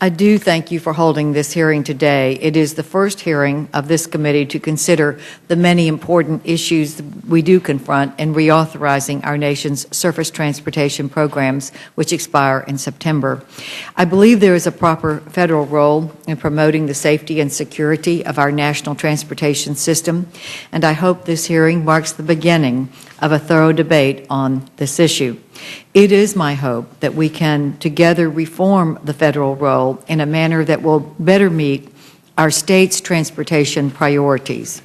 I do thank you for holding this hearing today. It is the first hearing of this committee to consider the many important issues we do confront in reauthorizing our nation's surface transportation programs, which expire in September. I believe there is a proper federal role in promoting the safety and security of our national transportation system, and I hope this hearing marks the beginning of a thorough debate on this issue. It is my hope that we can together reform the federal role in a manner that will better meet our state's transportation priorities.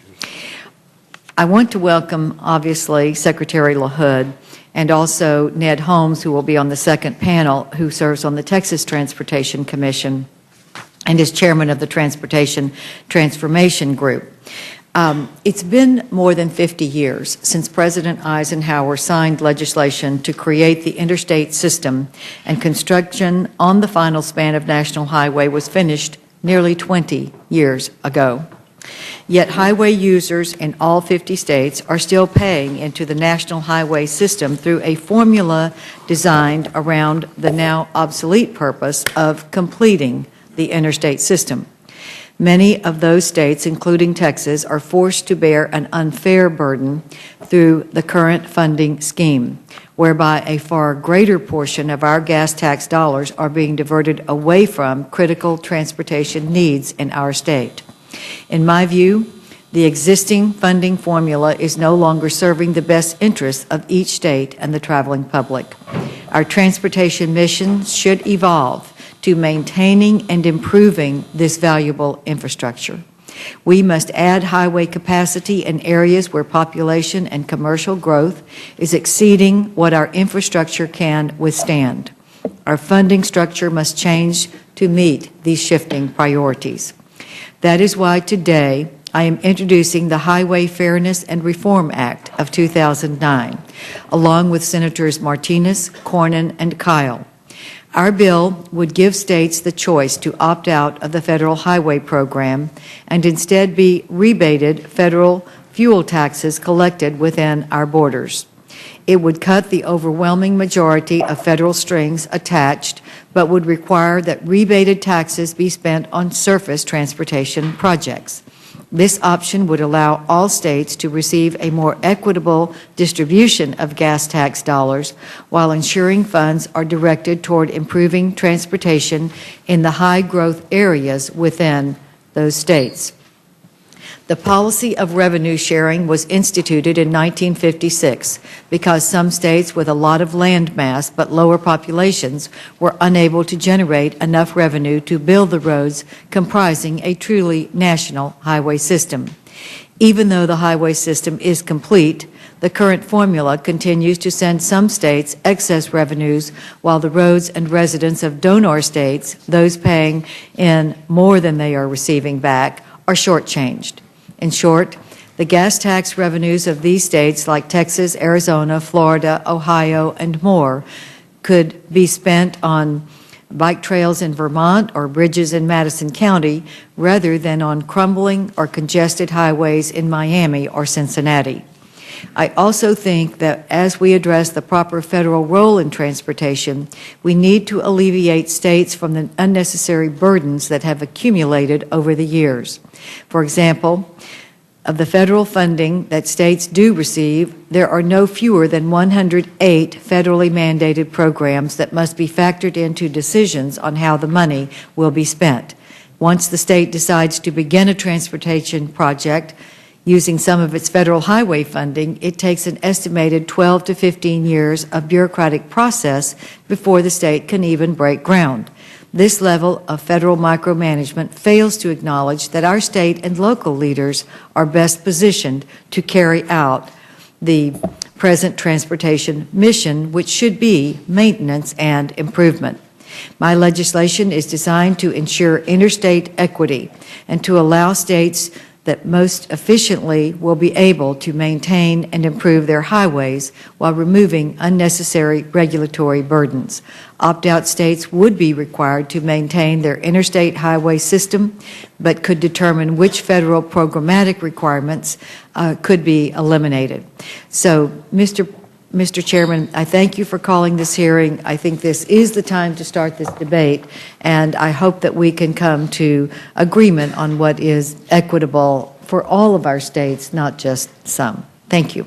I want to welcome, obviously, Secretary LaHood and also Ned Holmes, who will be on the second panel, who serves on the Texas Transportation Commission and is chairman of the Transportation Transformation Group. It's been more than 50 years since President Eisenhower signed legislation to create the interstate system, and construction on the final span of National Highway was finished nearly 20 years ago. Yet highway users in all 50 states are still paying into the National Highway system through a formula designed around the now obsolete purpose of completing the interstate system. Many of those states, including Texas, are forced to bear an unfair burden through the current funding scheme, whereby a far greater portion of our gas tax dollars are being diverted away from critical transportation needs in our state. In my view, the existing funding formula is no longer serving the best interests of each state and the traveling public. Our transportation mission should evolve to maintaining and improving this valuable infrastructure. We must add highway capacity in areas where population and commercial growth is exceeding what our infrastructure can withstand. Our funding structure must change to meet these shifting priorities. That is why today I am introducing the Highway Fairness and Reform Act of 2009, along with Senators Martinez, Cornyn, and Kyle. Our bill would give states the choice to opt out of the federal highway program and instead be rebated federal fuel taxes collected within our borders. It would cut the overwhelming majority of federal strings attached, but would require that rebated taxes be spent on surface transportation projects. This option would allow all states to receive a more equitable distribution of gas tax dollars while ensuring funds are directed toward improving transportation in the high-growth areas within those states. The policy of revenue sharing was instituted in 1956 because some states with a lot of land mass but lower populations were unable to generate enough revenue to build the roads comprising a truly national highway system. Even though the highway system is complete, the current formula continues to send some states excess revenues while the roads and residents of donor states, those paying in more than they are receiving back, are shortchanged. In short, the gas tax revenues of these states like Texas, Arizona, Florida, Ohio, and more could be spent on bike trails in Vermont or bridges in Madison County rather than on crumbling or congested highways in Miami or Cincinnati. I also think that as we address the proper federal role in transportation, we need to alleviate states from the unnecessary burdens that have accumulated over the years. For example, of the federal funding that states do receive, there are no fewer than 108 federally mandated programs that must be factored into decisions on how the money will be spent. Once the state decides to begin a transportation project using some of its federal highway funding, it takes an estimated 12 to 15 years of bureaucratic process before the state can even break ground. This level of federal micromanagement fails to acknowledge that our state and local leaders are best positioned to carry out the present transportation mission, which should be maintenance and improvement. My legislation is designed to ensure interstate equity and to allow states that most efficiently will be able to maintain and improve their highways while removing unnecessary regulatory burdens. Opt-out states would be required to maintain their interstate highway system, but could determine which federal programmatic requirements could be eliminated. So, Mr. Mr. Chairman, I thank you for calling this hearing. I think this is the time to start this debate, and I hope that we can come to agreement on what is equitable for all of our states, not just some. Thank you.